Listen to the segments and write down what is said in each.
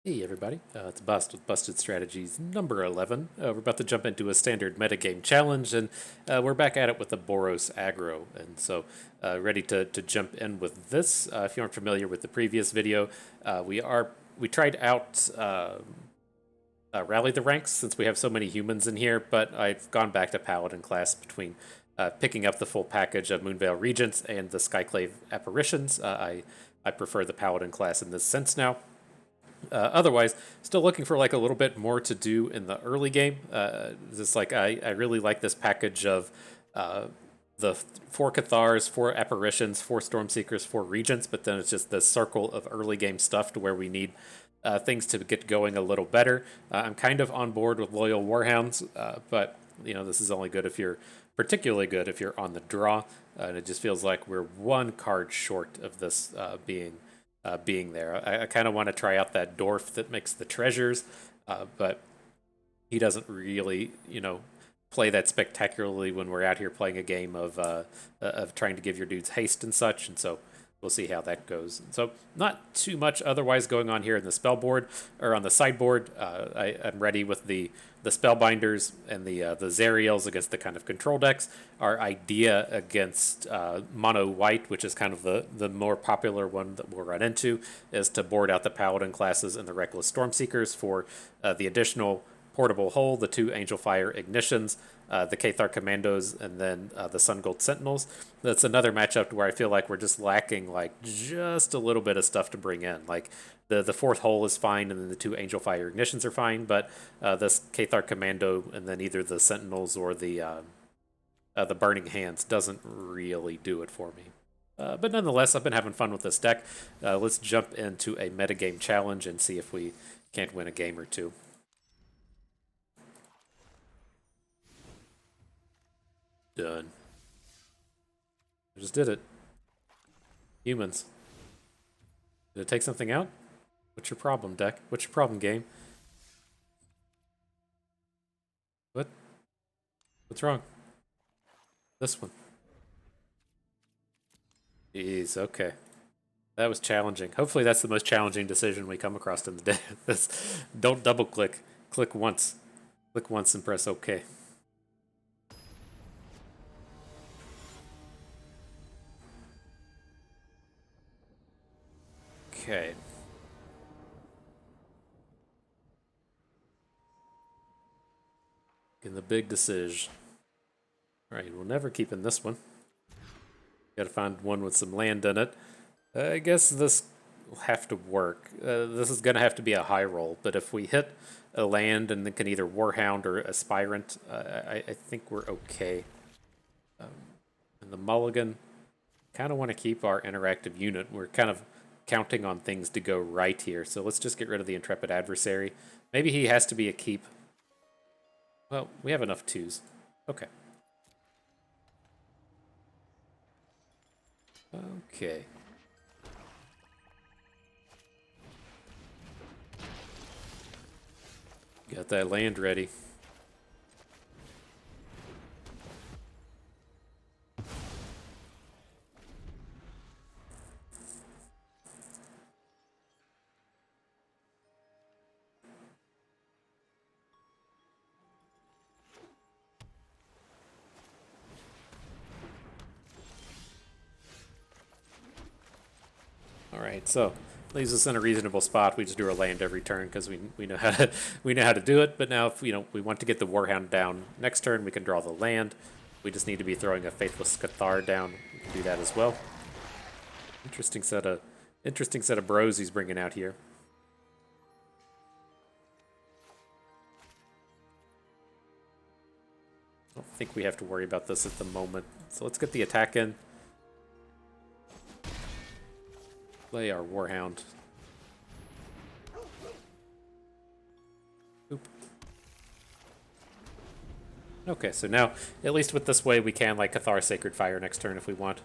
Hey everybody, it's Bust with Busted Strategies number 11. We're about to jump into a standard metagame challenge, and we're back at it with the Boros aggro. And so, ready to jump in with this. If you aren't familiar with the previous video, we tried out Rally the Ranks since we have so many humans in here, but I've gone back to Paladin Class between picking up the full package of Moonveil Regents and the Skyclave Apparitions. I prefer the Paladin Class in this sense now. Otherwise, still looking for like a little bit more to do in the early game. Just like I really like this package of the 4 Cathars, 4 Apparitions, 4 Stormseekers, 4 Regents, but then it's just the circle of early game stuff to where we need things to get going a little better. I'm kind of on board with Loyal Warhounds, but you know this is only good if you're particularly good if you're on the draw, and it just feels like we're one card short of this being there. I kind of want to try out that dwarf that makes the treasures, but he doesn't really, play that spectacularly when we're out here playing a game of trying to give your dudes haste and such. And so we'll see how that goes. So not too much otherwise going on here in the spell board or on the sideboard. I'm ready with the spellbinders and the Zerials against the kind of control decks. Our idea against mono white, which is kind of the more popular one that we'll run into, is to board out the Paladin classes and the Reckless Stormseekers for the additional portable hull, the 2 Angelfire Ignitions, the Cathar Commandos, and then the Sungold Sentinels. That's another matchup where I feel like we're just lacking like just a little bit of stuff to bring in. Like the 4th hull is fine, and then the 2 Angelfire Ignitions are fine, but this Cathar Commando and then either the Sentinels or the Burning Hands doesn't really do it for me. But nonetheless, I've been having fun with this deck. Let's jump into a metagame challenge and see if we can't win a game or two. Done. I just did it. Humans. Did it take something out? What's your problem, deck? What's your problem, game? What? What's wrong? This one. Jeez, okay. That was challenging. Hopefully that's the most challenging decision we come across in the day. Don't double click. Click once. Click once and press OK. Okay. In the big decision. Alright, we'll never keep in this one. Gotta find one with some land in it. I guess this will have to work. This is gonna have to be a high roll, but if we hit a land and then can either Warhound or Aspirant, I think we're okay. And the mulligan, kind of want to keep our interactive unit. We're kind of counting on things to go right here, so let's just get rid of the Intrepid Adversary. Maybe he has to be a keep. Well, we have enough 2s. Okay. Okay. Got that land ready. Alright, so leaves us in a reasonable spot. We just do our land every turn because we know how to do it. But now if we want to get the Warhound down next turn, we can draw the land. We just need to be throwing a Faithless Cathar down. We can do that as well. Interesting set of bros he's bringing out here. I don't think we have to worry about this at the moment. So let's get the attack in. Play our Warhound. Oop. Okay, so now, at least with this way, we can like Cathar Sacred Fire next turn if we want.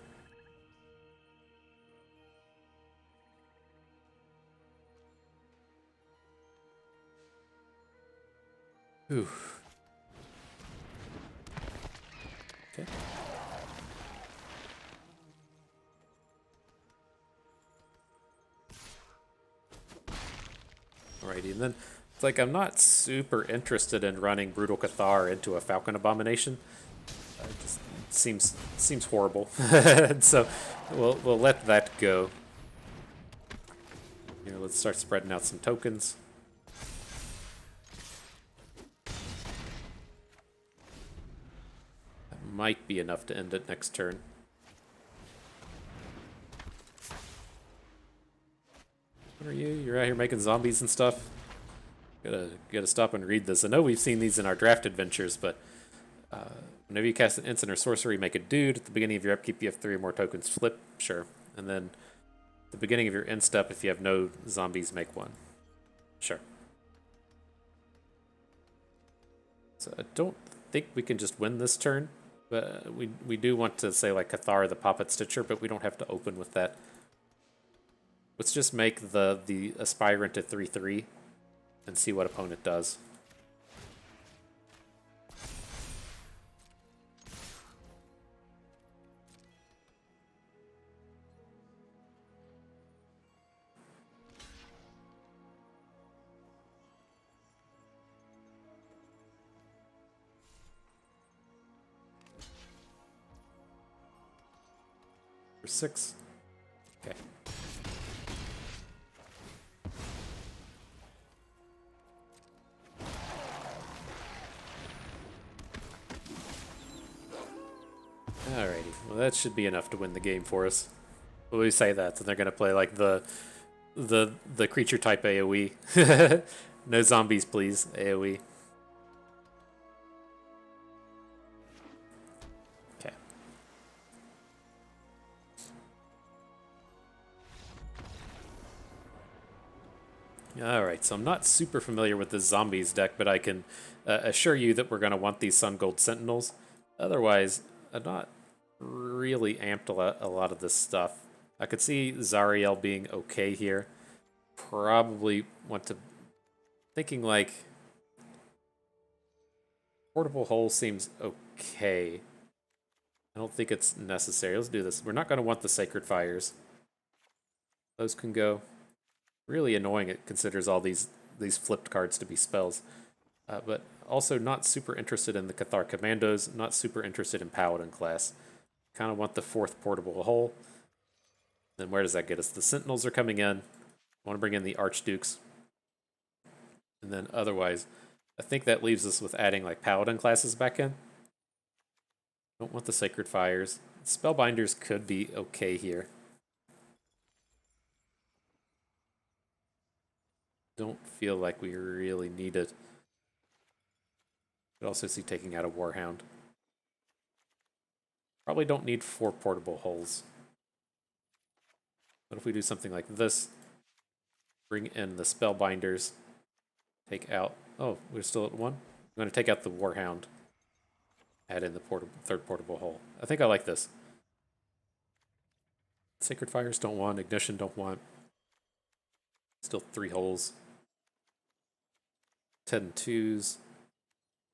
Ooh. Okay. Alrighty, and then it's like I'm not super interested in running Brutal Cathar into a Falcon Abomination. It just seems horrible, and so we'll let that go. Here, let's start spreading out some tokens. That might be enough to end it next turn. What are you? You're out here making zombies and stuff? Gotta stop and read this. I know we've seen these in our draft adventures, but whenever you cast an instant or sorcery, make a dude. At the beginning of your upkeep, you have 3 or more tokens flip. Sure. And then at the beginning of your end step, if you have no zombies, make 1. Sure. So I don't think we can just win this turn, but we do want to say like Cathar the Poppet Stitcher, but we don't have to open with that. Let's just make the Aspirant a 3/3 and see what opponent does. For 6. Okay. Alrighty, well that should be enough to win the game for us. When we say that, then they're gonna play like the creature type AoE. No zombies, please. AoE. Okay. Alright, so I'm not super familiar with the zombies deck, but I can assure you that we're gonna want these Sungold Sentinels. Otherwise, I'm not really amped a lot of this stuff. I could see Zariel being okay here. Probably want to... Thinking like... Portable Hole seems okay. I don't think it's necessary. Let's do this. We're not going to want the Sacred Fires. Those can go. Really annoying. It considers all these flipped cards to be spells. But also not super interested in the Cathar Commandos. Not super interested in Paladin Class. Kind of want the 4th Portable Hole. Then where does that get us? The Sentinels are coming in. I want to bring in the Archdukes. And then otherwise, I think that leaves us with adding like Paladin classes back in. Don't want the Sacred Fires. Spellbinders could be okay here. Don't feel like we really need it. Could also see taking out a Warhound. Probably don't need 4 Portable Holes. What if we do something like this? Bring in the Spellbinders. Take out... Oh, we're still at 1? I'm going to take out the Warhound. Add in the 3rd Portable Hole. I think I like this. Sacred Fires don't want. Ignition don't want. Still 3 holes. 10 2s.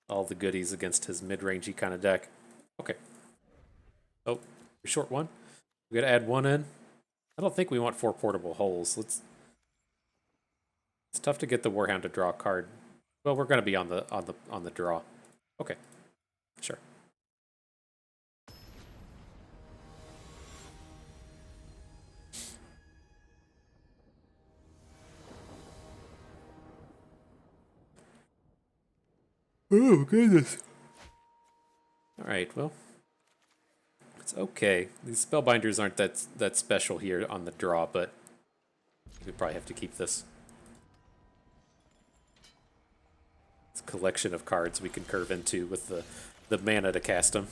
All the goodies against his mid-rangey kind of deck. Okay. Oh, we're short 1. We got to add 1 in. I don't think we want 4 Portable Holes. It's tough to get the Warhound to draw a card. Well, we're going to be on the draw. Okay. Sure. Oh, goodness. Alright, well. It's okay. These Spellbinders aren't that special here on the draw, but we probably have to keep this. It's a collection of cards we can curve into with the mana to cast them.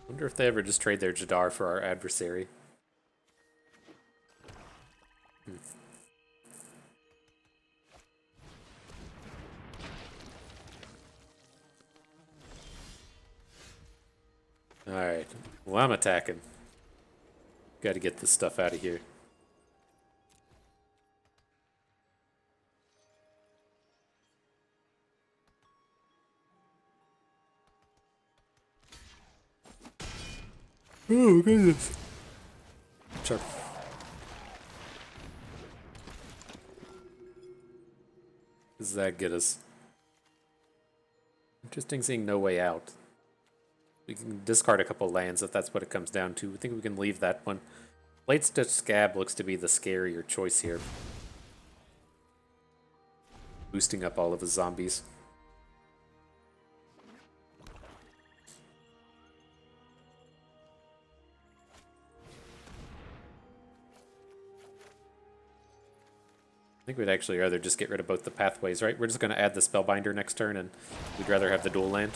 Wonder if they ever just trade their Jadar for our adversary. Alright, well I'm attacking. Gotta get this stuff out of here. Oh, goodness. Sure. Does that get us? Interesting seeing no way out. We can discard a couple lands if that's what it comes down to. I think we can leave that one. Late Stitch Scab looks to be the scarier choice here. Boosting up all of his zombies. I think we'd actually rather just get rid of both the pathways, right? We're just going to add the Spellbinder next turn, and we'd rather have the dual land.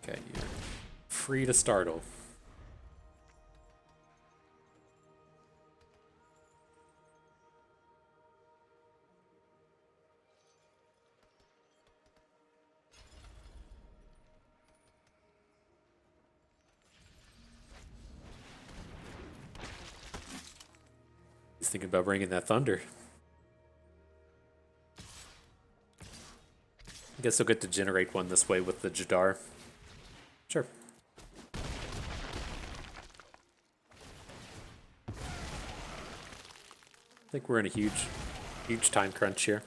Okay, you're free to startle. He's thinking about bringing that thunder. I guess he'll get to generate one this way with the Jadar. Sure. I think we're in a huge time crunch here.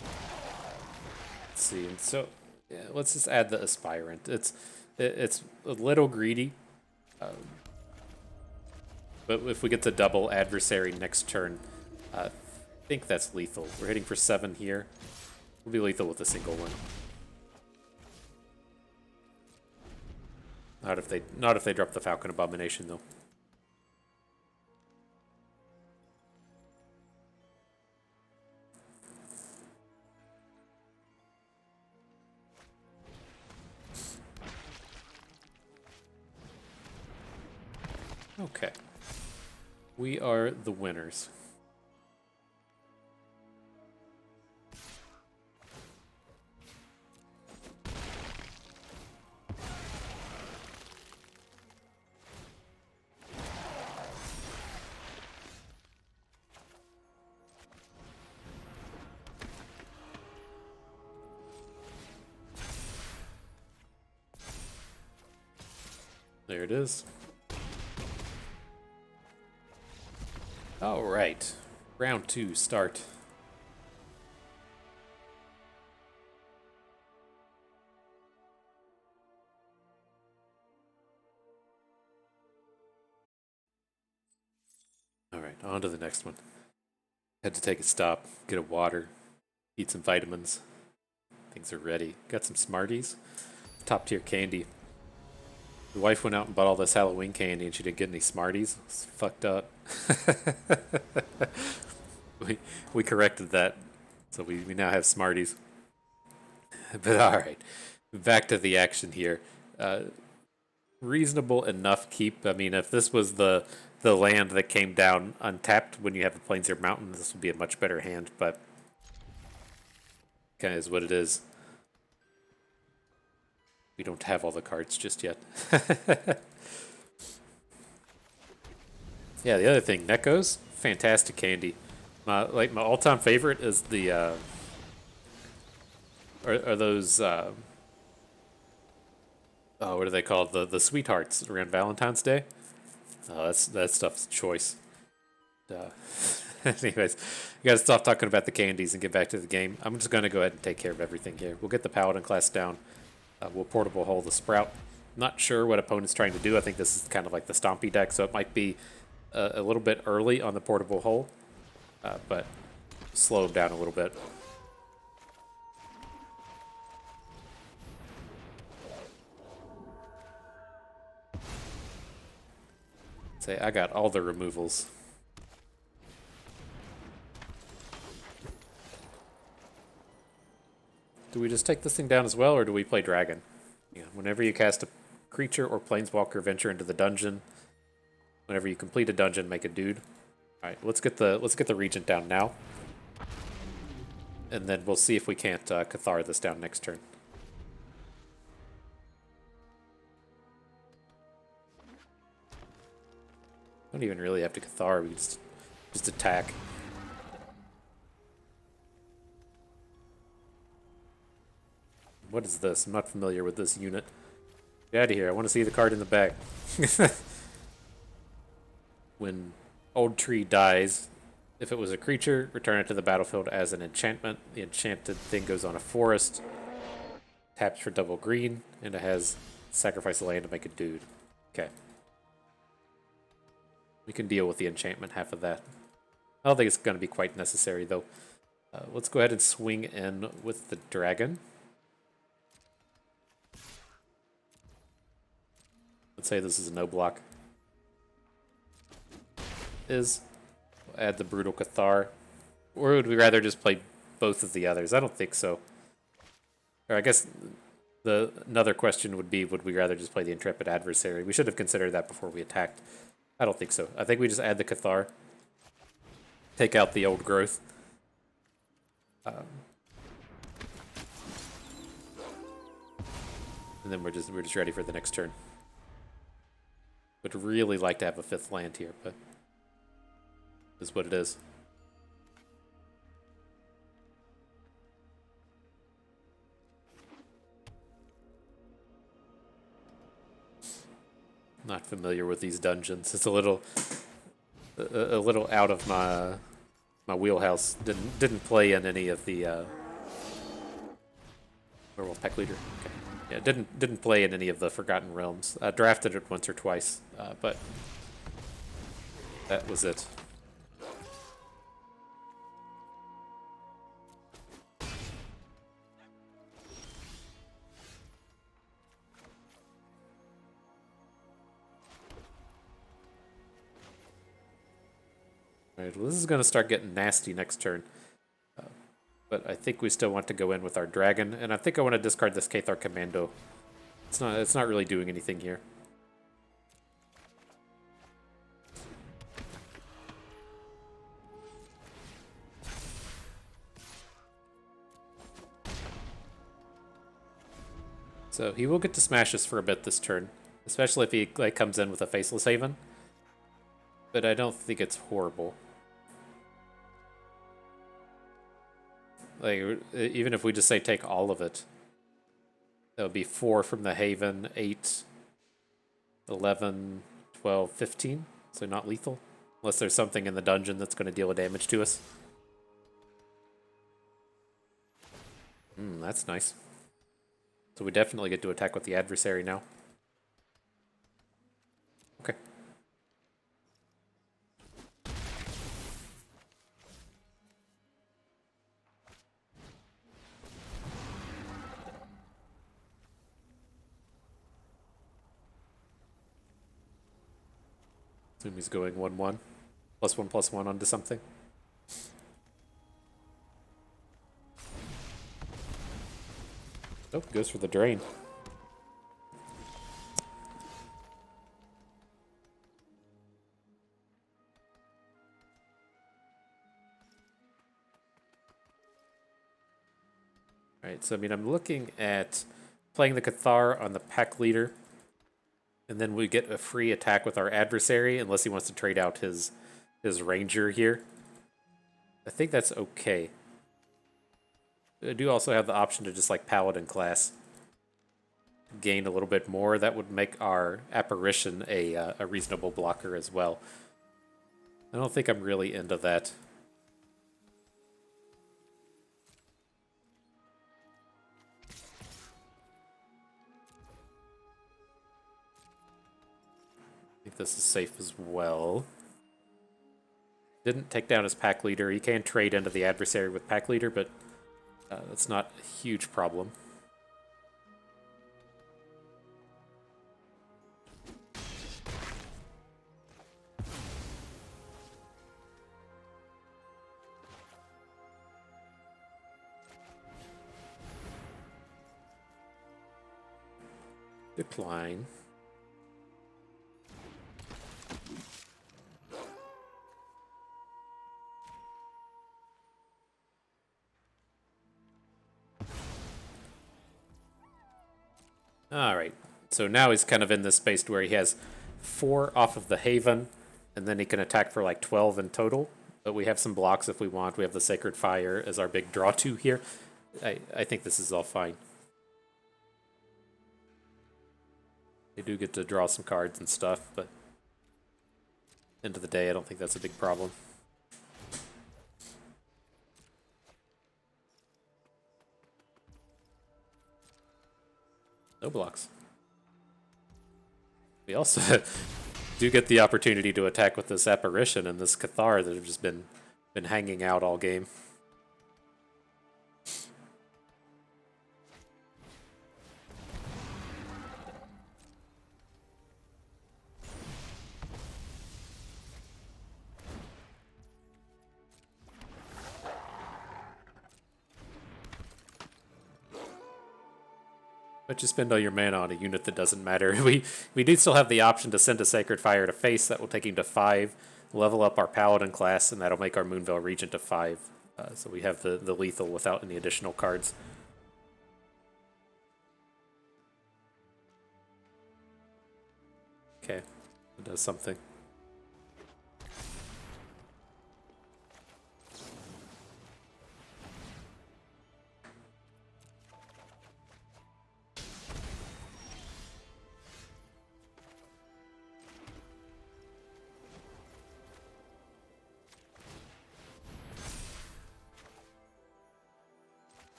Let's see, and so yeah, let's just add the Aspirant. It's a little greedy. But if we get to double Adversary next turn, I think that's lethal. We're hitting for 7 here. We'll be lethal with a single one. Not if they drop the Falcon Abomination though. Okay. We are the winners. There it is. All right, round 2, start. All right, on to the next one. Had to take a stop, get a water, eat some vitamins. Things are ready. Got some Smarties, top tier candy. The wife went out and bought all this Halloween candy and she didn't get any Smarties. It's fucked up. we corrected that, so we now have Smarties. But alright, back to the action here. Reasonable enough keep. I mean, if this was the land that came down untapped when you have the Plains or Mountain, this would be a much better hand, but kind of is what it is. We don't have all the cards just yet. Yeah, the other thing, Nekos, fantastic candy. My all-time favorite is the are those oh, what are they called? The sweethearts around Valentine's Day. Oh, that stuff's choice. Anyways, you gotta stop talking about the candies and get back to the game. I'm just gonna go ahead and take care of everything here. We'll get the Paladin class down. We'll portable hole the Sprout. Not sure what opponent's trying to do. I think this is kind of like the Stompy deck, so it might be a little bit early on the portable hole, but slow him down a little bit. Say, I got all the removals. Do we just take this thing down as well, or do we play Dragon? Yeah, whenever you cast a creature or planeswalker, venture into the dungeon. Whenever you complete a dungeon, make a dude. All right, let's get the Regent down now, and then we'll see if we can't Cathar this down next turn. Don't even really have to Cathar, we just attack. What is this? I'm not familiar with this unit. Get out of here, I want to see the card in the back. When Old Tree dies, if it was a creature, return it to the battlefield as an enchantment. The enchanted thing goes on a forest, taps for double green, and it has sacrifice a land to make a dude. Okay. We can deal with the enchantment half of that. I don't think it's going to be quite necessary, though. Let's go ahead and swing in with the dragon. Let's say this is a no block. We'll add the Brutal Cathar. Or would we rather just play both of the others? I don't think so. Or I guess another question would be, would we rather just play the Intrepid Adversary? We should have considered that before we attacked. I don't think so. I think we just add the Cathar. Take out the old growth. And then we're just ready for the next turn. Would really like to have a 5th land here, but is what it is. Not familiar with these dungeons. It's a little out of my wheelhouse. Didn't play in any of the Werewolf Pack Leader. Okay. Yeah, didn't play in any of the Forgotten Realms. I drafted it once or twice, but that was it. Alright, well, this is going to start getting nasty next turn. But I think we still want to go in with our dragon, and I think I want to discard this Cathar Commando. It's not really doing anything here. So he will get to smash us for a bit this turn, especially if he comes in with a Faceless Haven. But I don't think it's horrible. Even if we just say take all of it, that would be 4 from the Haven, 8, 11, 12, 15. So not lethal. Unless there's something in the dungeon that's going to deal damage to us. That's nice. So we definitely get to attack with the adversary now. Okay. Assume he's going 1/1. +1/+1 onto something. Nope, goes for the drain. Alright, so I mean, I'm looking at playing the Cathar on the pack leader, and then we get a free attack with our adversary, unless he wants to trade out his ranger here. I think that's okay. I do also have the option to just like Paladin Class. Gain a little bit more. That would make our Apparition a reasonable blocker as well. I don't think I'm really into that. I think this is safe as well. Didn't take down his pack leader. He can trade into the adversary with pack leader, but that's not a huge problem. Decline. Alright, so now he's kind of in this space where he has 4 off of the Haven, and then he can attack for like 12 in total. But we have some blocks if we want. We have the Sacred Fire as our big draw 2 here. I think this is all fine. They do get to draw some cards and stuff, but end of the day, I don't think that's a big problem. No blocks. We also do get the opportunity to attack with this Apparition and this Cathar that have just been hanging out all game. But you spend all your mana on a unit that doesn't matter. We do still have the option to send a Sacred Fire to face. That will take him to 5, level up our Paladin class, and that'll make our Moonveil Regent to 5. So we have the lethal without any additional cards. Okay, it does something.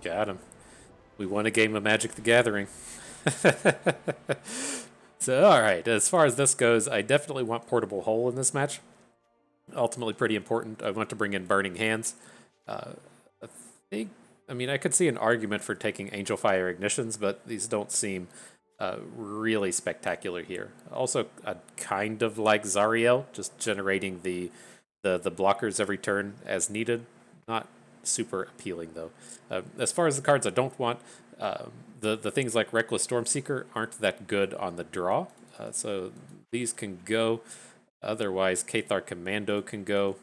Got him. We won a game of Magic the Gathering. So, alright, as far as this goes, I definitely want Portable Hole in this match. Ultimately pretty important. I want to bring in Burning Hands. I mean, I could see an argument for taking Angelfire Ignitions, but these don't seem really spectacular here. Also, I kind of like Zariel, just generating the blockers every turn as needed. Not super appealing, though. As far as the cards I don't want, the things like Reckless Stormseeker aren't that good on the draw, so these can go. Otherwise, Cathar Commando can go.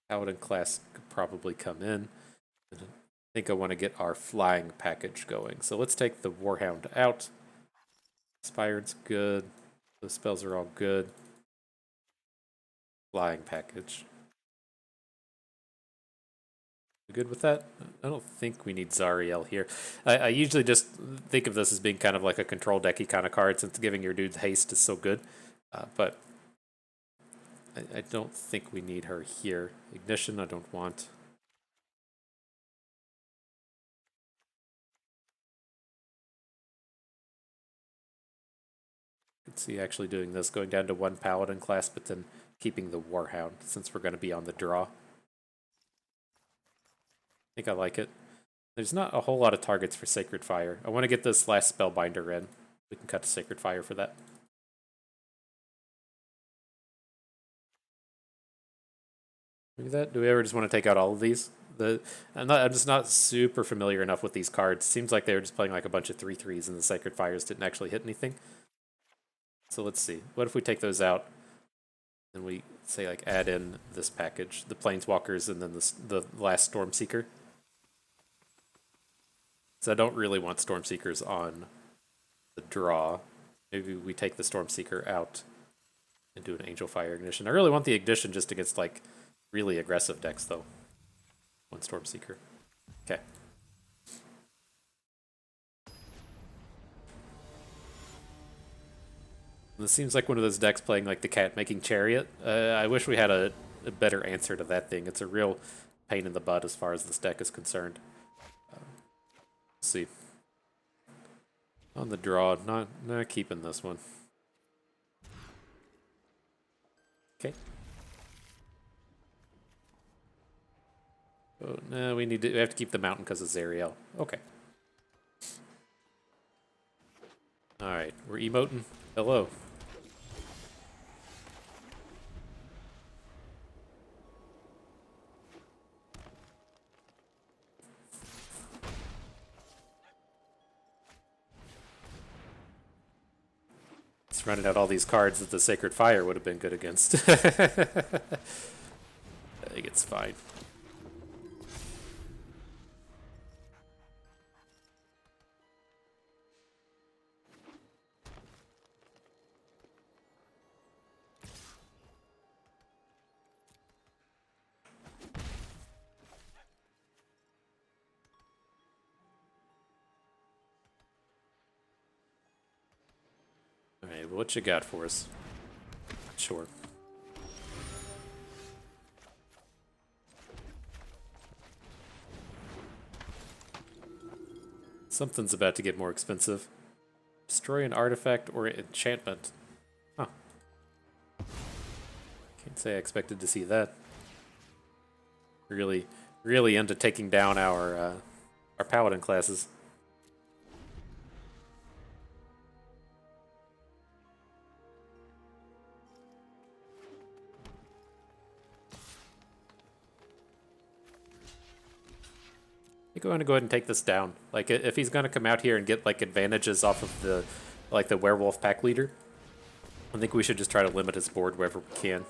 Paladin Class could probably come in. I think I want to get our flying package going. So let's take the Warhound out. Inspired's good. The spells are all good. Flying package. Good with that? I don't think we need Zariel here. I usually just think of this as being kind of like a control decky kind of card, since giving your dudes haste is so good. But I don't think we need her here. Ignition, I don't want. Could see actually doing this, going down to 1 Paladin class, but then keeping the Warhound, since we're going to be on the draw. I think I like it. There's not a whole lot of targets for Sacred Fire. I want to get this last Spellbinder in. We can cut to Sacred Fire for that. Look at that. Do we ever just want to take out all of these? I'm just not super familiar enough with these cards. Seems like they were just playing like a bunch of 3/3s and the Sacred Fires didn't actually hit anything. So let's see. What if we take those out and we say like add in this package, the Planeswalkers and then the last Stormseeker? So I don't really want Stormseekers on the draw. Maybe we take the Stormseeker out and do an Angelfire Ignition. I really want the Ignition just against like really aggressive decks though. 1 Stormseeker. Okay. This seems like one of those decks playing like the cat making Chariot. I wish we had a better answer to that thing. It's a real pain in the butt as far as this deck is concerned. Let's see. On the draw, not keeping this one. Okay. Oh, no, we have to keep the mountain because of Zariel. Okay. Alright, we're emoting. Hello. It's running out all these cards that the Sacred Fire would have been good against. I think it's fine. well, what you got for us? Sure. Something's about to get more expensive. Destroy an artifact or enchantment. Huh. Can't say I expected to see that. Really into taking down our Paladin classes. I think I want to go ahead and take this down. Like, if he's going to come out here and get, like, advantages off of the, like, the werewolf pack leader, I think we should just try to limit his board wherever we can.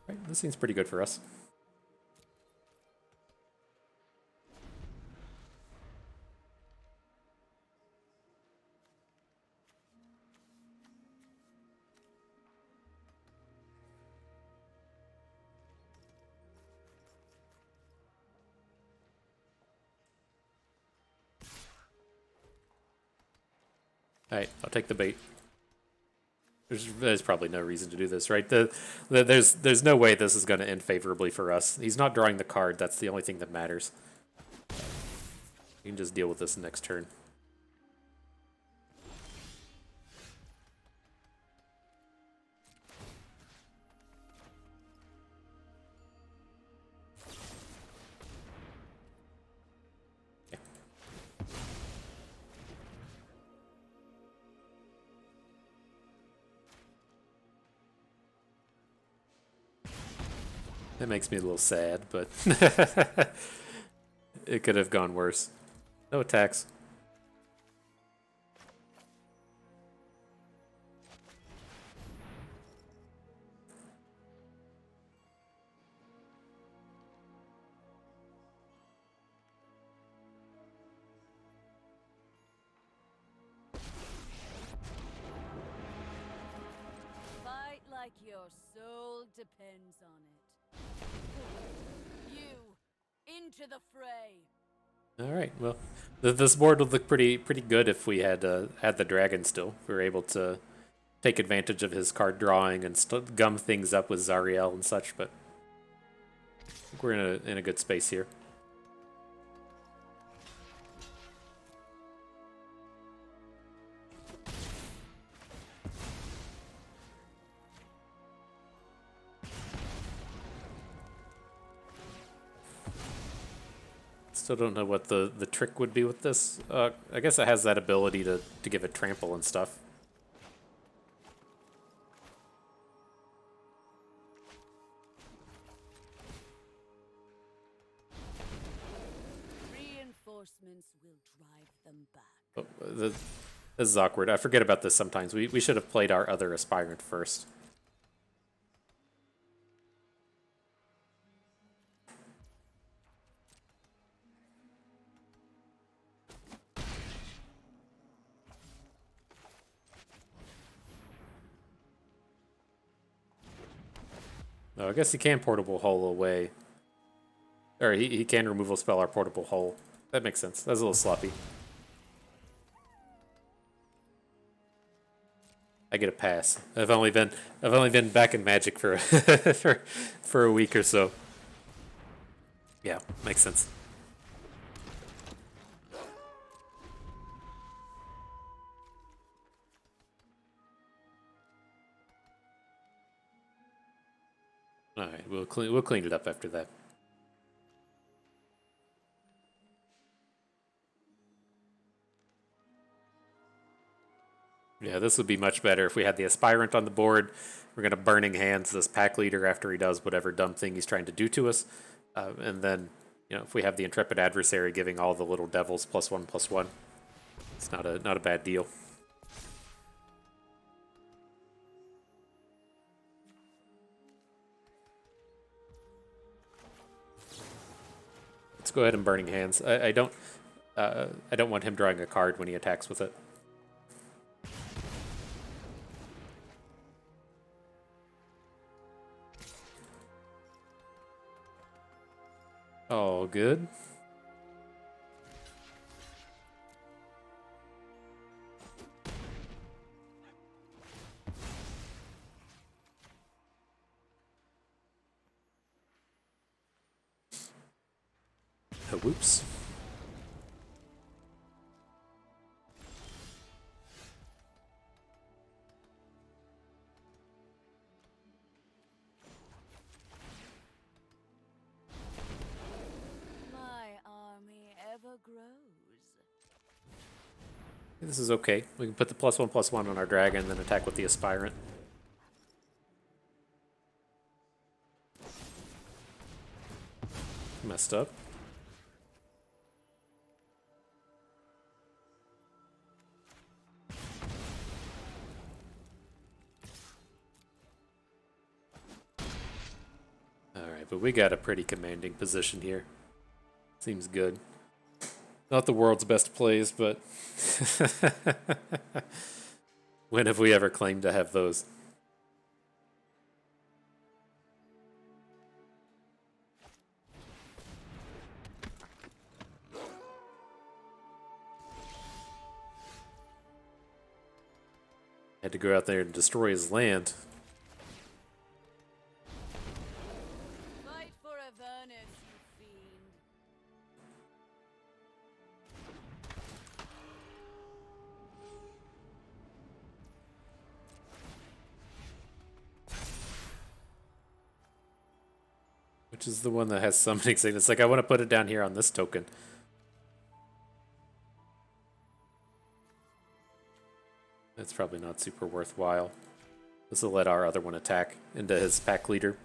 Right, this seems pretty good for us. Alright, I'll take the bait. There's probably no reason to do this, right? There's no way this is going to end favorably for us. He's not drawing the card. That's the only thing that matters. You can just deal with this next turn. That makes me a little sad, but it could have gone worse. No attacks. Fight like your soul depends on it. You, into the fray. All right. Well, this board would look pretty good if we had the dragon still. If we were able to take advantage of his card drawing and gum things up with Zariel and such. But I think we're in a good space here. Still don't know what the trick would be with this. I guess it has that ability to give it trample and stuff. Reinforcements will drive them back. Oh, this is awkward. I forget about this sometimes. We should have played our other aspirant first. Oh, I guess he can portable hull away. Or he can removal spell our portable hull. That makes sense. That's a little sloppy. I get a pass. I've only been back in Magic for for a week or so. Yeah, makes sense. All right, we'll clean it up after that. Yeah, this would be much better if we had the Aspirant on the board. We're going to Burning Hands this pack leader after he does whatever dumb thing he's trying to do to us. And then, you know, if we have the Intrepid Adversary giving all the little devils +1/+1, it's not a bad deal. Let's go ahead and Burning Hands. I don't want him drawing a card when he attacks with it. All good. Oh, whoops. My army ever grows. This is okay. We can put the +1/+1 on our dragon and then attack with the Aspirant. Messed up. Alright, but we got a pretty commanding position here. Seems good. Not the world's best plays, but when have we ever claimed to have those? Had to go out there and destroy his land. Fight for Avernus, you fiend. Which is the one that has summoning sickness. Like, I want to put it down here on this token. That's probably not super worthwhile. This will let our other one attack into his pack leader.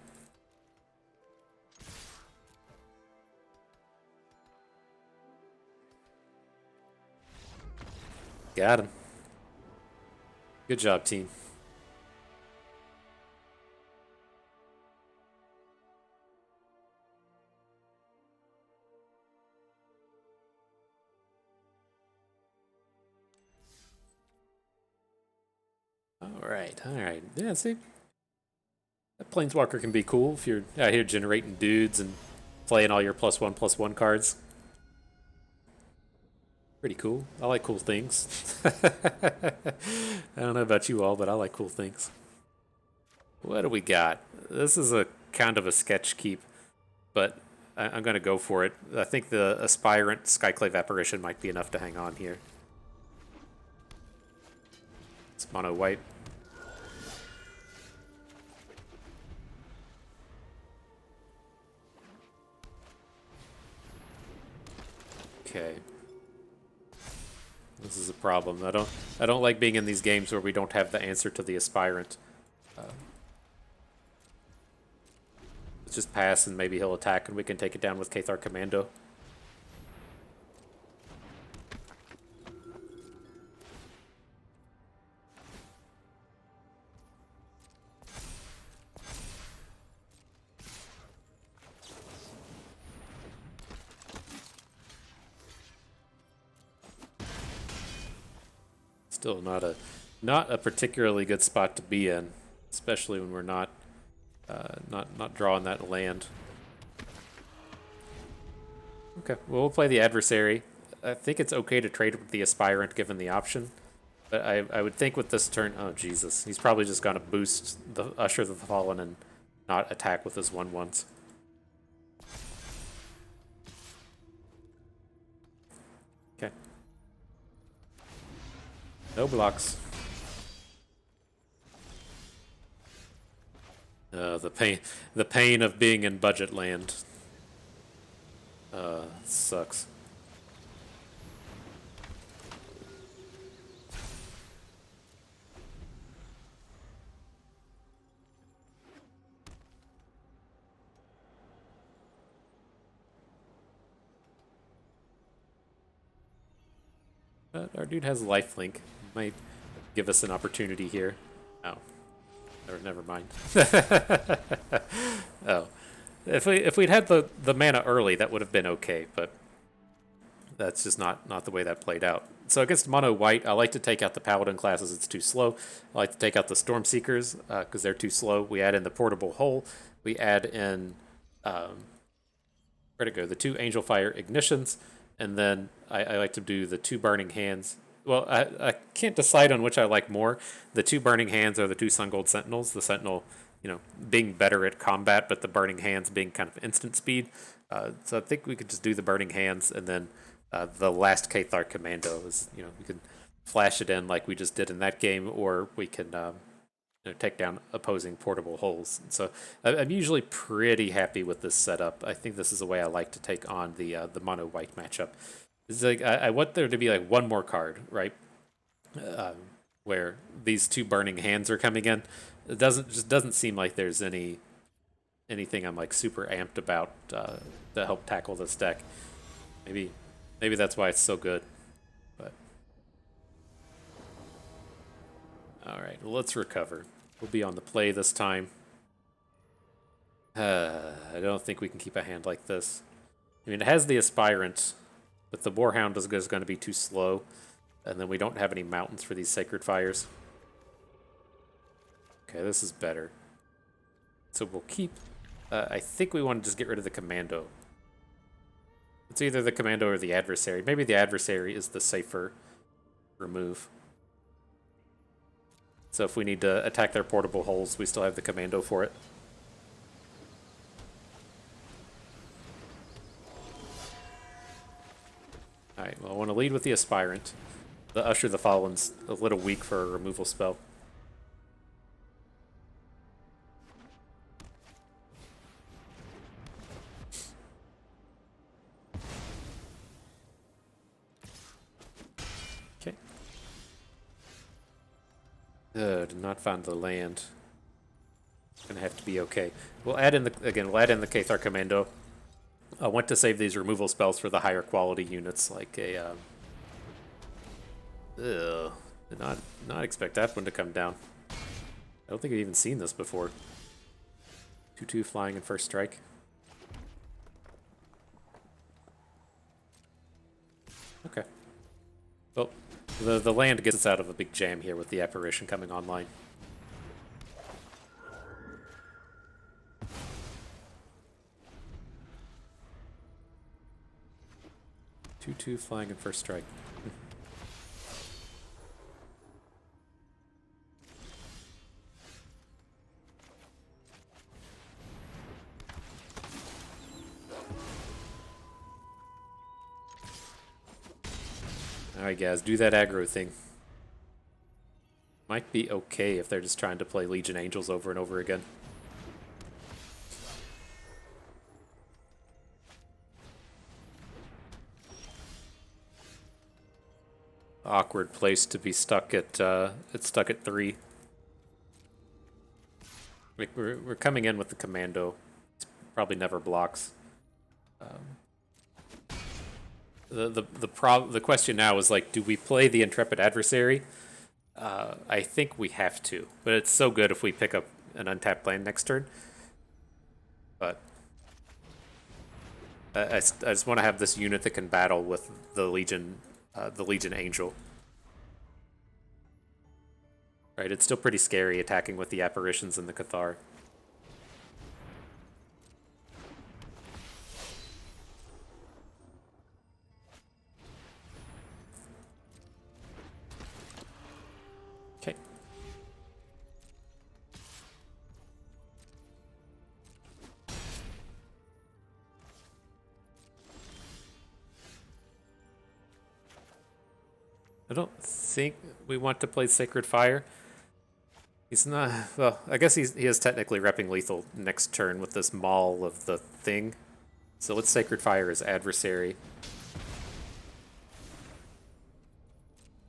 Got him. Good job, team. Alright. Yeah, see? That Planeswalker can be cool if you're out here generating dudes and playing all your +1/+1 cards. Pretty cool. I like cool things. I don't know about you all, but I like cool things. What do we got? This is a kind of a sketch keep, but I'm going to go for it. I think the Aspirant Skyclave Apparition might be enough to hang on here. It's mono white. Okay. This is a problem. I don't like being in these games where we don't have the answer to the Aspirant. Let's just pass and maybe he'll attack and we can take it down with Cathar Commando. Still not a particularly good spot to be in, especially when we're not drawing that land. Okay, well, we'll play the Adversary. I think it's okay to trade with the Aspirant given the option, but I would think with this turn, oh Jesus, he's probably just gonna boost the Usher of the Fallen and not attack with his 1/1s. Okay. No blocks. The pain of being in budget land. Sucks. But our dude has lifelink. Might give us an opportunity here. Oh. Or never mind. Oh. If we'd had the mana early, that would have been okay, but that's just not the way that played out. So against mono white, I like to take out the Paladin classes, it's too slow. I like to take out the Stormseekers, because they're too slow. We add in the Portable Hole. We add in where'd it go? The 2 Angelfire Ignitions, and then I like to do the 2 Burning Hands. Well, I can't decide on which I like more. The 2 Burning Hands are the 2 Sungold Sentinels. The Sentinel, being better at combat, but the Burning Hands being kind of instant speed. So I think we could just do the Burning Hands, and then the last Cathar Commando is, we can flash it in like we just did in that game, or we can take down opposing portable holes. So I'm usually pretty happy with this setup. I think this is the way I like to take on the mono white matchup. It's like I want there to be like one more card, right? Where these 2 Burning Hands are coming in. It doesn't seem like there's anything I'm like super amped about to help tackle this deck. Maybe that's why it's so good. But all right, well, let's recover. We'll be on the play this time. I don't think we can keep a hand like this. I mean, it has the Aspirant, but the Boarhound is going to be too slow, and then we don't have any mountains for these Sacred Fires. Okay, this is better. So we'll keep... I think we want to just get rid of the Commando. It's either the Commando or the Adversary. Maybe the Adversary is the safer remove. So if we need to attack their portable holes, we still have the Commando for it. Alright, well, I want to lead with the Aspirant. The Usher the Fallen's a little weak for a removal spell. Okay. Did not find the land. Gonna have to be okay. We'll add in the Cathar Commando. I want to save these removal spells for the higher quality units, like a. Did not expect that one to come down. I don't think I've even seen this before. 2/2 flying in first strike. Okay. Well, the land gets us out of a big jam here with the apparition coming online. Two flying in first strike. Alright guys, do that aggro thing. Might be okay if they're just trying to play Legion Angels over and over again. Awkward place to be stuck at. It's stuck at 3. We're coming in with the Commando. It's probably never blocks. The question now is like, do we play the Intrepid Adversary? I think we have to, but it's so good if we pick up an untapped land next turn. But I just want to have this unit that can battle with the Legion Angel. Right, it's still pretty scary attacking with the apparitions and the Cathar. Okay. I don't think we want to play Sacred Fire. He's not... Well, I guess he is technically repping lethal next turn with this Maul of the thing. So let's Sacred Fire his Adversary.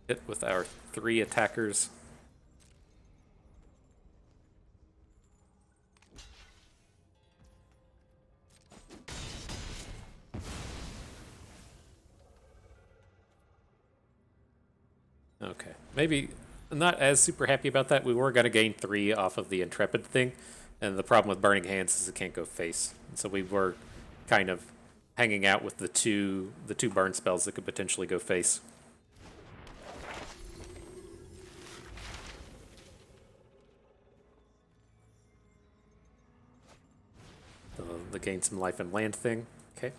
Hit with our 3 attackers. Okay, maybe I'm not as super happy about that. We were going to gain 3 off of the Intrepid thing, and the problem with Burning Hands is it can't go face. And so we were kind of hanging out with the two burn spells that could potentially go face. The gain some life and land thing. Okay.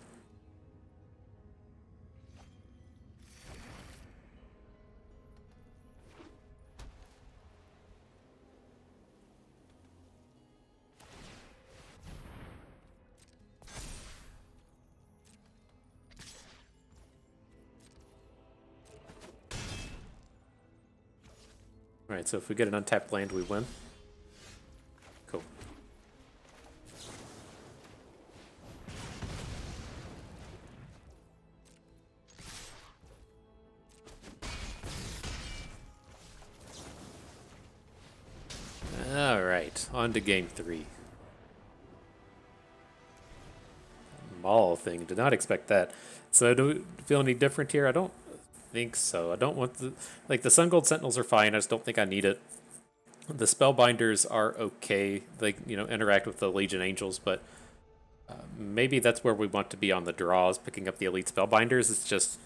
Alright, so if we get an untapped land, we win. Cool. Alright, on to game 3. Maul thing, did not expect that. So do we feel any different here? I don't think so. I don't want the... Like, the Sungold Sentinels are fine, I just don't think I need it. The Spellbinders are okay. They, you know, interact with the Legion Angels, but maybe that's where we want to be on the draws, picking up the Elite Spellbinders. It's just...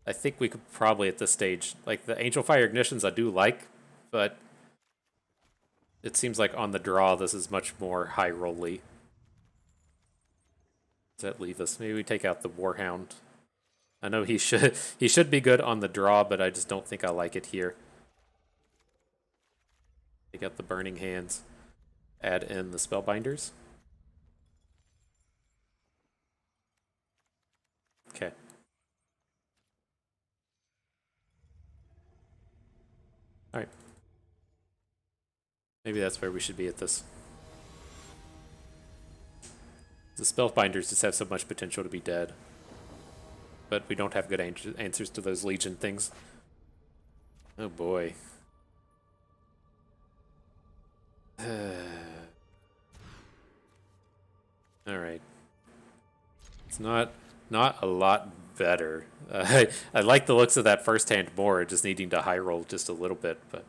I think we could probably at this stage... Like, the Angelfire Ignitions I do like, but... It seems like on the draw, this is much more high-rolly. Does that leave us? Maybe we take out the Warhound. I know he should be good on the draw, but I just don't think I like it here. Take out the Burning Hands. Add in the Spellbinders. Okay. Alright. Maybe that's where we should be at this. The Spellbinders just have so much potential to be dead. But we don't have good answers to those Legion things. Oh boy. Alright. It's not a lot better. I like the looks of that first hand more, just needing to high roll just a little bit, but...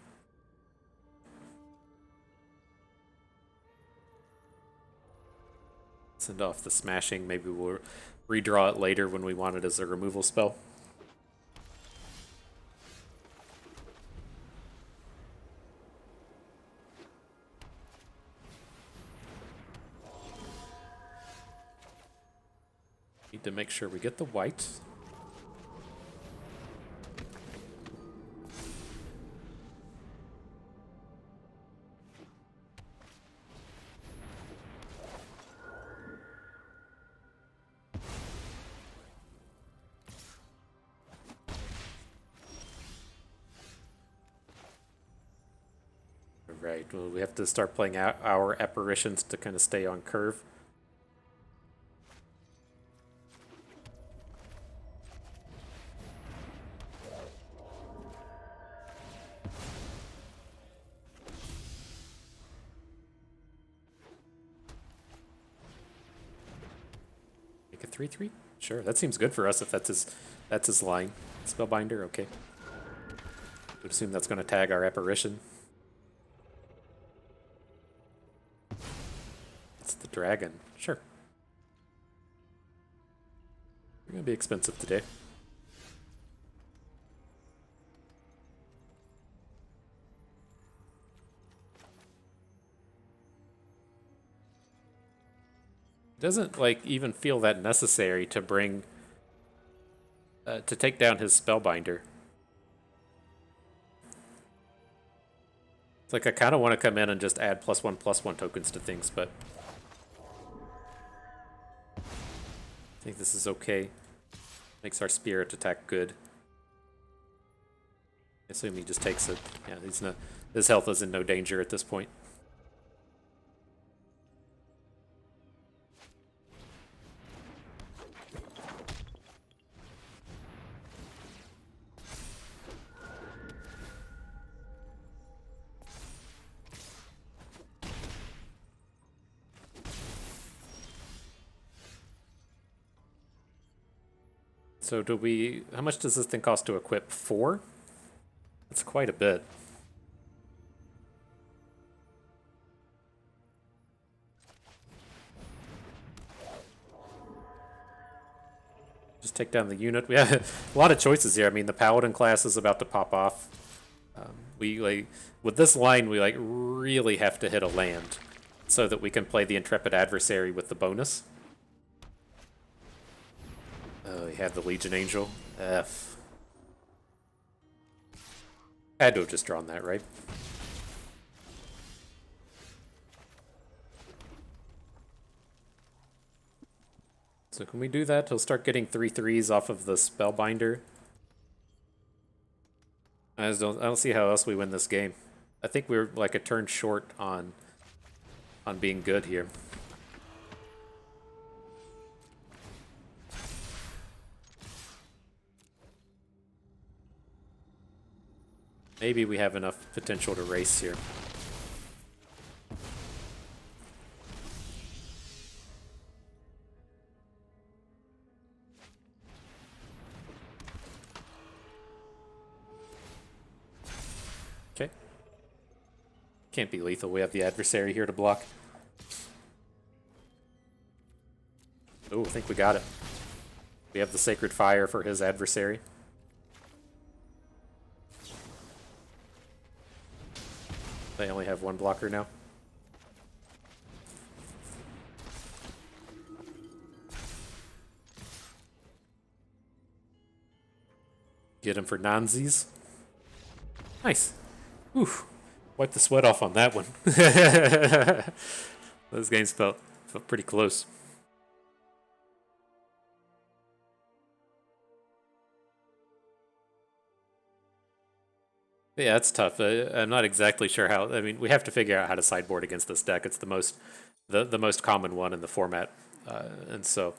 Send off the Smashing. Maybe we'll redraw it later when we want it as a removal spell. Need to make sure we get the white. Right, well, we have to start playing out our apparitions to kind of stay on curve. Make a 3/3? Sure, that seems good for us if that's his line. Spellbinder, okay. Would assume that's going to tag our apparition. It's the dragon. Sure. We're going to be expensive today. It doesn't, like, even feel that necessary to bring... to take down his Spellbinder. It's like I kind of want to come in and just add +1/+1 tokens to things, but... I think this is okay. Makes our spirit attack good. I assume he just takes it. Yeah, he's not, his health is in no danger at this point. So do we... How much does this thing cost to equip? 4? That's quite a bit. Just take down the unit. We have a lot of choices here. I mean, the Paladin class is about to pop off. We, like... With this line, we, like, really have to hit a land so that we can play the Intrepid Adversary with the bonus. Oh, he had the Legion Angel. F. Had to have just drawn that, right? So can we do that? He'll start getting 3/3s off of the Spellbinder. I don't see how else we win this game. I think we're like a turn short on being good here. Maybe we have enough potential to race here. Okay. Can't be lethal. We have the adversary here to block. Oh, I think we got it. We have the Sacred Fire for his adversary. They only have one blocker now. Get him for nonsies. Nice. Oof. Wipe the sweat off on that one. Those games felt pretty close. Yeah, it's tough. I'm not exactly sure how. I mean, we have to figure out how to sideboard against this deck. It's the most common one in the format, and so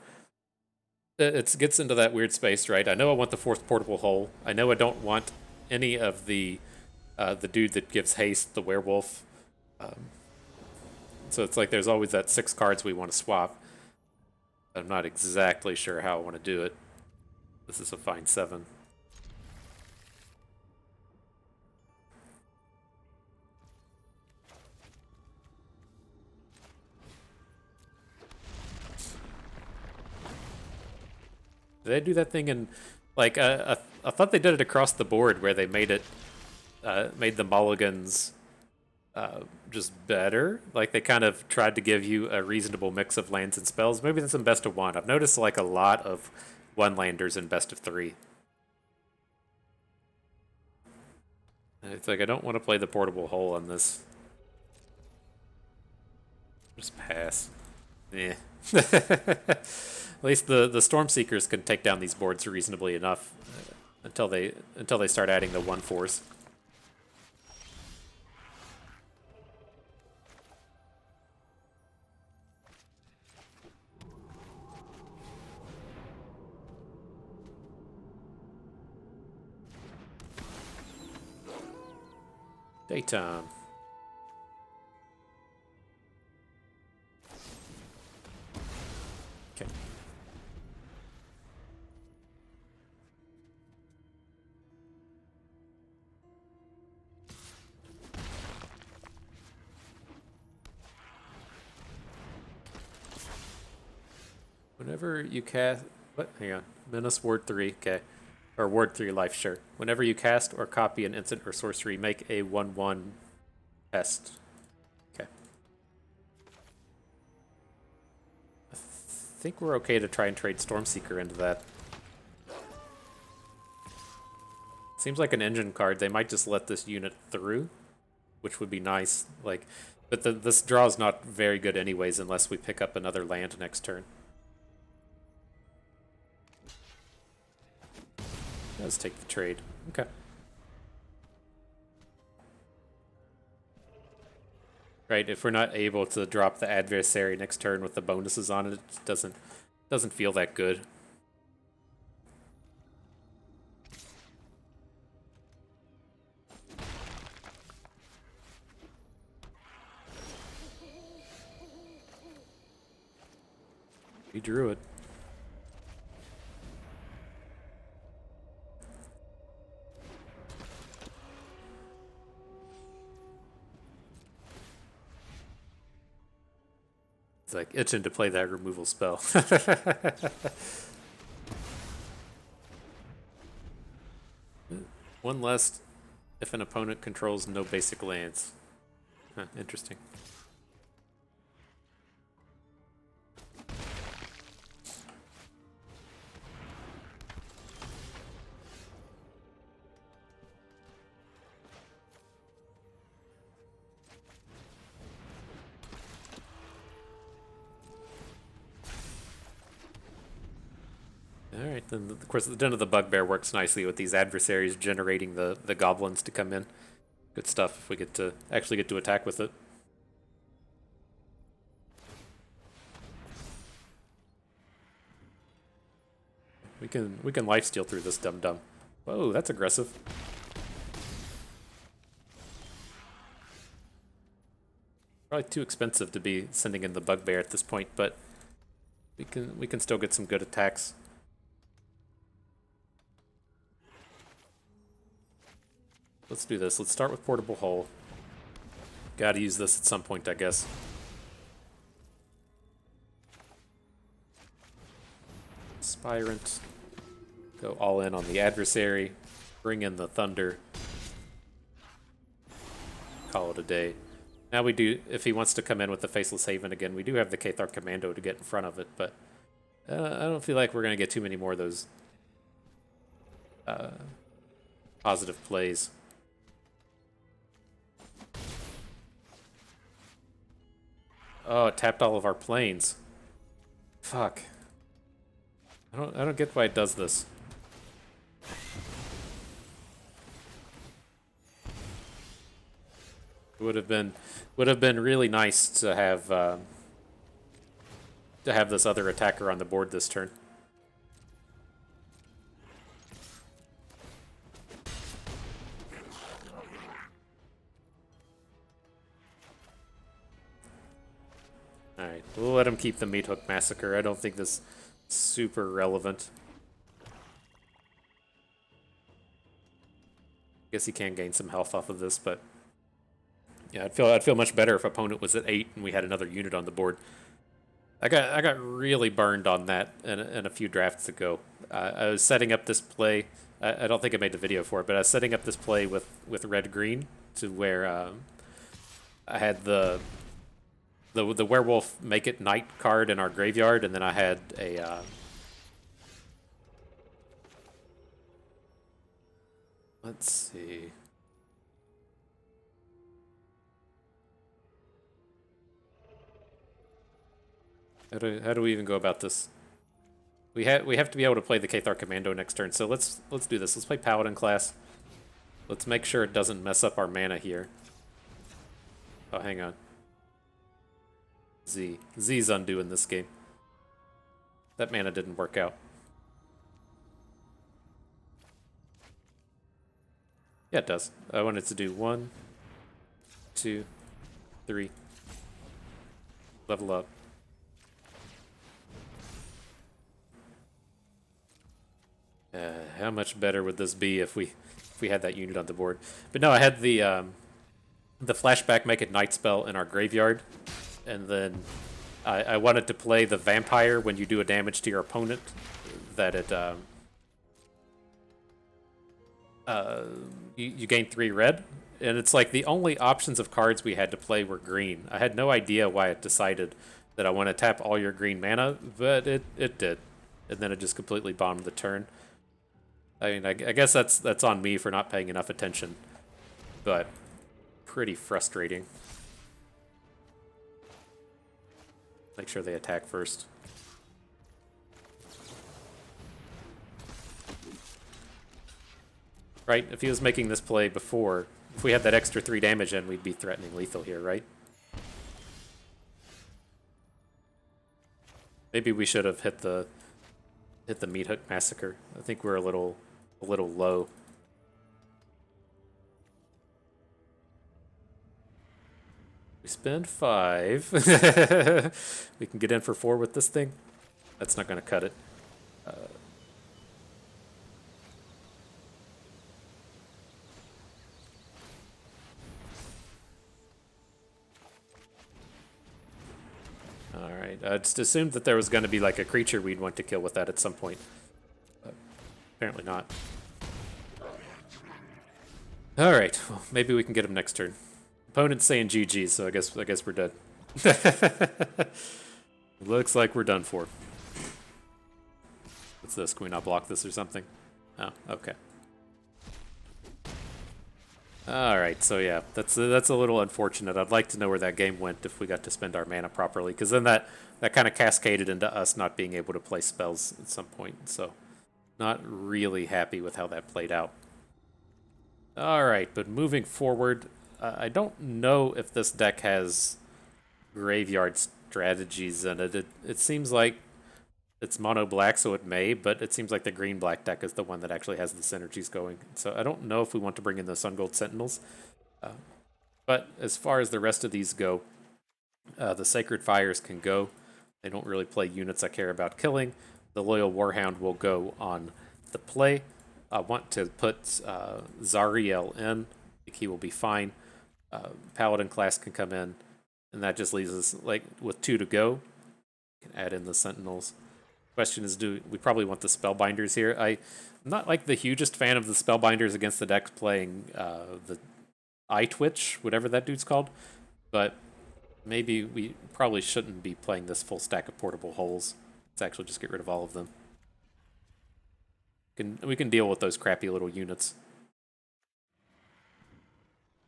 it gets into that weird space, right? I know I want the fourth portable hole. I know I don't want any of the dude that gives haste, the werewolf. So it's like there's always that 6 cards we want to swap. I'm not exactly sure how I want to do it. This is a fine 7. Did they do that thing in, like, I thought they did it across the board where they made it, made the mulligans just better? Like, they kind of tried to give you a reasonable mix of lands and spells. Maybe that's in Best of 1. I've noticed, like, a lot of 1-landers in Best of 3. And it's like, I don't want to play the portable hole on this. Just pass. Eh. At least the Stormseekers can take down these boards reasonably enough until they start adding the 1/4s. Daytime. Okay. Whenever you cast... What? Hang on. Menace Ward 3. Okay. Or Ward 3 life, sure. Whenever you cast or copy an instant or sorcery, make a 1/1 pest. Okay. I think we're okay to try and trade Stormseeker into that. Seems like an engine card. They might just let this unit through, which would be nice. Like, but this draw is not very good anyways unless we pick up another land next turn. Let's take the trade. Okay. Right, if we're not able to drop the adversary next turn with the bonuses on it, it doesn't feel that good. We drew it. It's like itching to play that removal spell. One less if an opponent controls no basic lands. Huh, interesting. Alright. then of course the Den of the Bugbear works nicely with these adversaries generating the goblins to come in. Good stuff if we get to actually get to attack with it. We can lifesteal through this dum-dum. Whoa, that's aggressive. Probably too expensive to be sending in the Bugbear at this point, but we can still get some good attacks. Let's do this. Let's start with Portable Hull. Gotta use this at some point, I guess. Aspirant. Go all in on the adversary. Bring in the Thunder. Call it a day. Now we do, if he wants to come in with the Faceless Haven again, we do have the Cathar Commando to get in front of it, but I don't feel like we're going to get too many more of those positive plays. Oh, it tapped all of our planes. Fuck. I don't get why it does this. It would have been really nice to have this other attacker on the board this turn. Alright, we'll let him keep the Meat Hook Massacre. I don't think this is super relevant. Guess he can gain some health off of this, but yeah, I'd feel much better if opponent was at 8 and we had another unit on the board. I got really burned on that in a few drafts ago. I was setting up this play. I don't think I made the video for it, but I was setting up this play with red-green to where I had the Werewolf Make It Night card in our graveyard, and then I had a let's see. How do we even go about this? We have to be able to play the Cathar Commando next turn, so let's do this. Let's play Paladin Class. Let's make sure it doesn't mess up our mana here. Oh, hang on. Z's undo in this game. That mana didn't work out. Yeah, it does. I wanted to do 1, 2, 3. Level up. How much better would this be if we had that unit on the board? But no, I had the flashback Make It Night spell in our graveyard, and then I wanted to play the vampire when you do a damage to your opponent that it you gain 3 red, and it's like the only options of cards we had to play were green. I had no idea why it decided that I want to tap all your green mana, but it did, and then it just completely bombed the turn. I mean, I guess that's on me for not paying enough attention, but pretty frustrating. Make sure they attack first. Right, if he was making this play before, if we had that extra 3 damage in, we'd be threatening lethal here, right? Maybe we should have hit the Meat Hook Massacre. I think we're a little low. We spend 5. We can get in for 4 with this thing. That's not going to cut it. Alright, I just assumed that there was going to be like a creature we'd want to kill with that at some point. Apparently not. Alright, well, maybe we can get him next turn. Opponent's saying GG, so I guess we're dead. Looks like we're done for. What's this? Can we not block this or something? Oh, okay. Alright, so yeah, that's a little unfortunate. I'd like to know where that game went if we got to spend our mana properly, because then that kind of cascaded into us not being able to play spells at some point, so Not really happy with how that played out. Alright, but moving forward, I don't know if this deck has graveyard strategies in it. It seems like it's mono black, so it may, but it seems like the green black deck is the one that actually has the synergies going. So I don't know if we want to bring in the Sungold Sentinels. But as far as the rest of these go, the Sacred Fires can go. They don't really play units I care about killing. The Loyal Warhound will go on the play. I want to put Zariel in. I think he will be fine. Paladin Class can come in, and that just leaves us like with 2 to go. We can add in the Sentinels. Question is, do we probably want the Spellbinders here? I'm not like the hugest fan of the Spellbinders against the decks playing the Eye Twitch, whatever that dude's called, but maybe we probably shouldn't be playing this full stack of portable holes. Let's actually just get rid of all of them. We can deal with those crappy little units.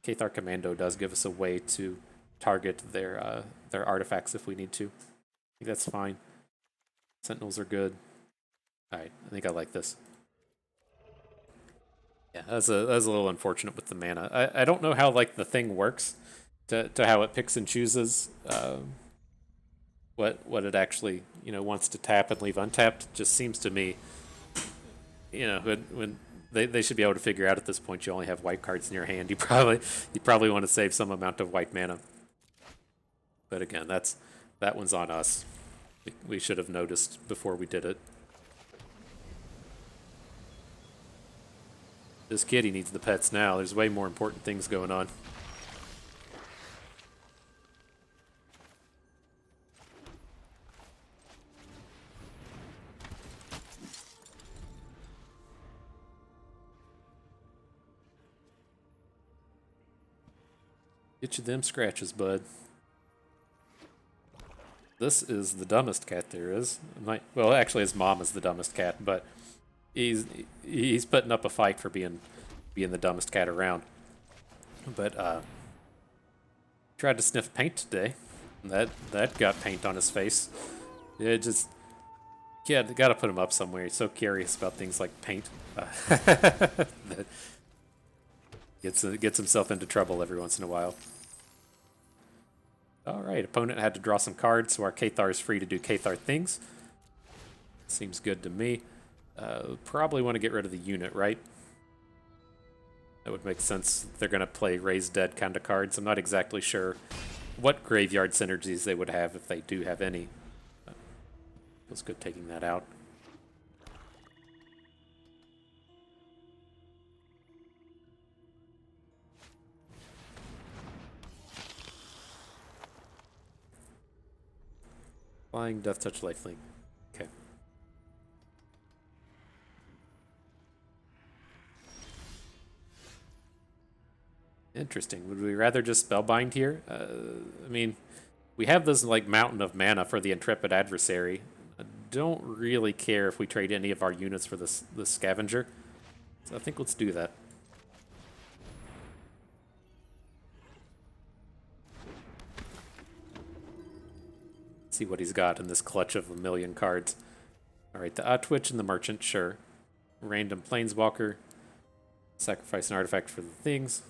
Cathar Commando does give us a way to target their artifacts if we need to. I think that's fine. Sentinels are good. Alright, I think I like this. Yeah, that's a little unfortunate with the mana. I don't know how like the thing works to how it picks and chooses what it actually wants to tap and leave untapped. It just seems to me, when they should be able to figure out at this point you only have white cards in your hand. You probably want to save some amount of white mana. But again, that one's on us. We should have noticed before we did it. This kitty needs the pets now. There's way more important things going on. Get you them scratches, bud. This is the dumbest cat there is. Well, actually, his mom is the dumbest cat, but he's putting up a fight for being the dumbest cat around. But tried to sniff paint today. That got paint on his face. It just gotta put him up somewhere. He's so curious about things like paint. That gets himself into trouble every once in a while. Alright, opponent had to draw some cards, so our Cathar is free to do Cathar things. Seems good to me. Probably want to get rid of the unit, right? That would make sense. They're going to play Raise Dead kind of cards. I'm not exactly sure what graveyard synergies they would have if they do have any. Feels good taking that out. Flying Death Touch Lifelink. Okay. Interesting. Would we rather just Spellbind here? I mean, we have this like mountain of mana for the Intrepid Adversary. I don't really care if we trade any of our units for this Scavenger. So I think let's do that. See what he's got in this clutch of 1,000,000 cards. Alright, the Twitch and the Merchant, sure. Random Planeswalker. Sacrifice an artifact for the things.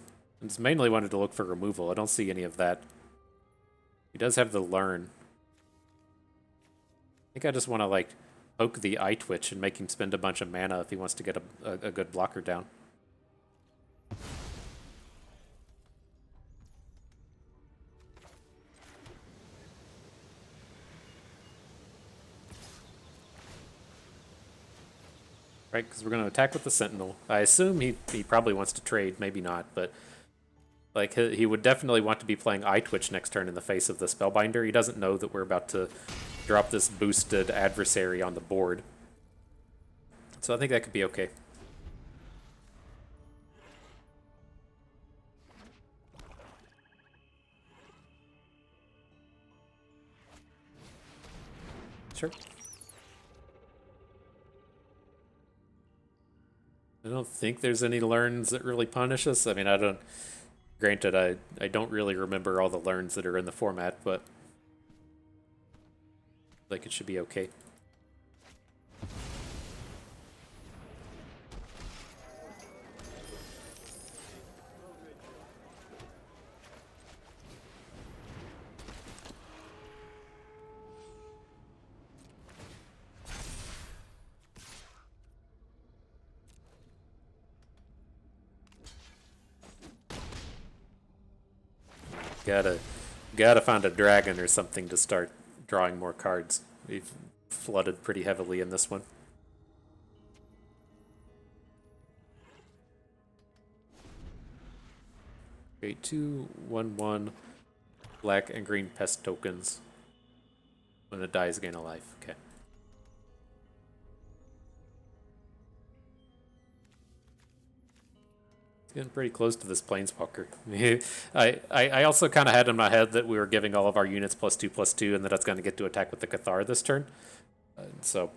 I just mainly wanted to look for removal. I don't see any of that. He does have the Learn. I think I just want to, like, poke the Eye Twitch and make him spend a bunch of mana if he wants to get a good blocker down. Right, because we're going to attack with the Sentinel. I assume he probably wants to trade, maybe not, but like he would definitely want to be playing Eye Twitch next turn in the face of the Spellbinder. He doesn't know that we're about to drop this boosted adversary on the board. So I think that could be okay. Sure. I don't think there's any learns that really punish us. I mean, granted, I don't really remember all the learns that are in the format, but like it should be okay. Gotta find a dragon or something to start drawing more cards. We've flooded pretty heavily in this one. Okay, 2/1/1 black and green pest tokens. When it dies, gain a life. Okay. It's getting pretty close to this planeswalker. I also kind of had in my head that we were giving all of our units +2/+2, and that it's going to get to attack with the Cathar this turn. So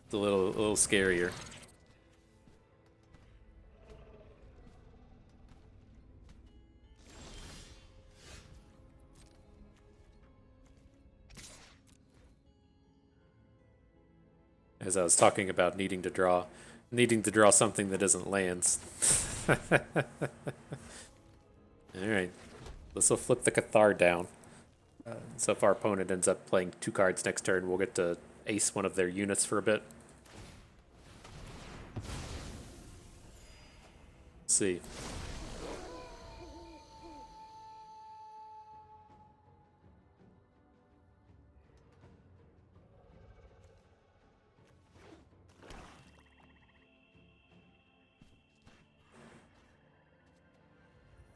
it's a little scarier. As I was talking about needing to draw something that isn't lands. Alright. This will flip the Cathar down. So if our opponent ends up playing 2 cards next turn, we'll get to ace one of their units for a bit. Let's see.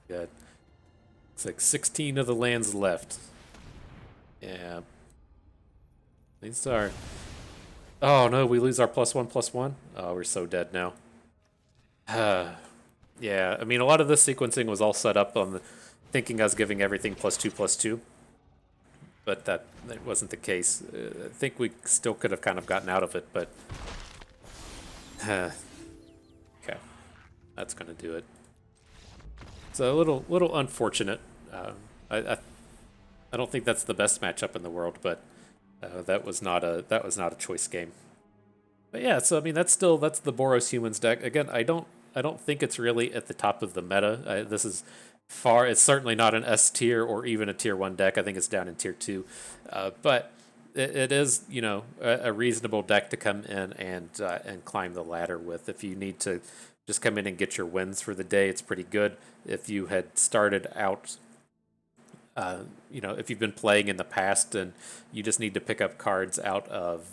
Got, it's like 16 of the lands left. Yeah. These are... Oh no, we lose our +1/+1? Oh, we're so dead now. Yeah, I mean, a lot of this sequencing was all set up on the thinking I was giving everything +2/+2. But that wasn't the case. I think we still could have kind of gotten out of it, but... Okay. That's gonna do it. It's a little unfortunate. I don't think that's the best matchup in the world, but that was not a choice game. But yeah, so I mean that's the Boros Humans deck. Again, I don't think it's really at the top of the meta. This is it's certainly not an S tier or even a tier 1 deck. I think it's down in tier 2, but it is, you know, a reasonable deck to come in and climb the ladder with. If you need to just come in and get your wins for the day, it's pretty good. If you had started out, you know, if you've been playing in the past and you just need to pick up cards out of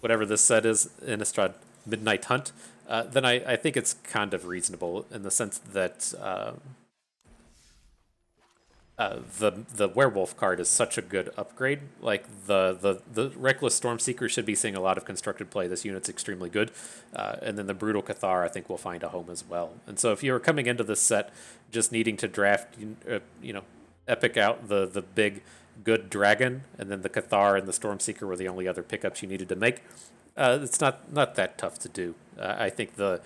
whatever this set is, Innistrad Midnight Hunt, then I think it's kind of reasonable in the sense that the werewolf card is such a good upgrade. Like the Reckless Stormseeker should be seeing a lot of constructed play. This unit's extremely good, and then the Brutal Cathar I think will find a home as well. And so if you were coming into this set just needing to draft, you know, epic out the big good dragon, and then the Cathar and the Stormseeker were the only other pickups you needed to make, it's not that tough to do. I think the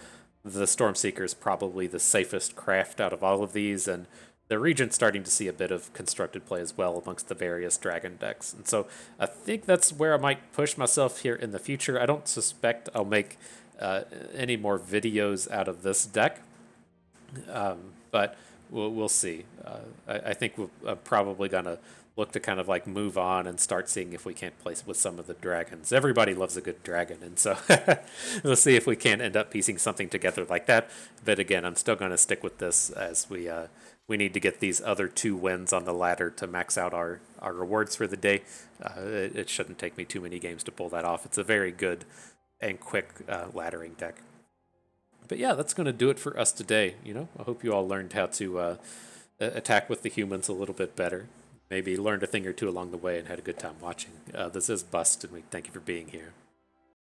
Stormseeker is probably the safest craft out of all of these, and the Regent's starting to see a bit of constructed play as well amongst the various dragon decks. And so I think that's where I might push myself here in the future. I don't suspect I'll make any more videos out of this deck, but we'll see. I think we're probably going to look to kind of like move on and start seeing if we can't play with some of the dragons. Everybody loves a good dragon, and so we'll see if we can't end up piecing something together like that. But again, I'm still going to stick with this as we need to get these other 2 wins on the ladder to max out our rewards for the day. It shouldn't take me too many games to pull that off. It's a very good and quick laddering deck. But yeah, that's going to do it for us today. You know, I hope you all learned how to attack with the humans a little bit better. Maybe learned a thing or two along the way and had a good time watching. This is Bust, and we thank you for being here.